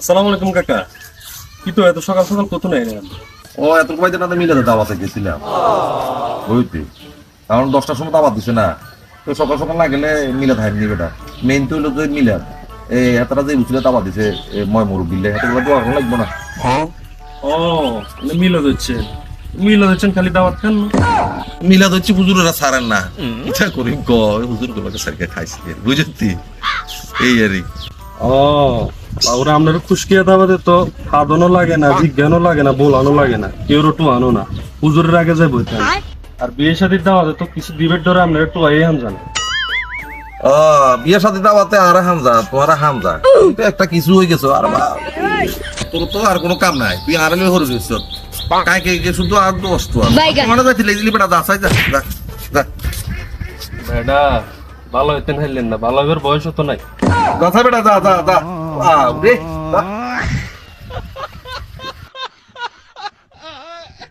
আসসালামু আলাইকুম কাকা। কি তো এত সকাল সকাল কত নাই ও এত কয়দিন না মিলাতে দাওয়াতে গেছিলাম বুঝতে, কারণ 10টার সময় দাওয়াত দিছে না, তো সকাল সকাল না গেলে মিলাদ হারিনি বেটা। মেইন তো হলো যে মিলাদ, এই এতটা যে বুঝলে দাওয়াত দিছে ময় মুরব্বিলে এতগুলো তো আর লাগবে না। ও মিলাদ হচ্ছে, মিলাদ হচ্ছেন খালি দাওয়াত খান না? মিলাদ হচ্ছে হুজুরেরা ছাড়েন না, ইচ্ছা করি হুজুর গুলোকে সারকে খাইছি বুঝতি, এই আরই। ও ওরা আপনার খুশকিয়া দাওয়াতে তো খাদনও লাগে না, বিজ্ঞানও লাগে না, বোলানো লাগে না, কেউ একটু আনো না, হুজুরের আগে যাই বইতে। আর বিয়ে শাদির দাওয়াতে তো কিছু দিবের ধরে আপনার একটু আই হাম জানে। ও বিয়ে সাথে দাওয়াতে আর হামজা তোমারা হামজা তো একটা কিছু হয়ে গেছো আর তোর তো আর কোনো কাম নাই, তুই আর হরে গেছ কাই কে শুধু আর দোষ তো মানে যাইতে লেগলি বেটা যা চাই যা যা বেটা ভালো হইতেন হাইলেন না, ভালো হইবার বয়স তো নাই। যা বেটা যা যা যা রে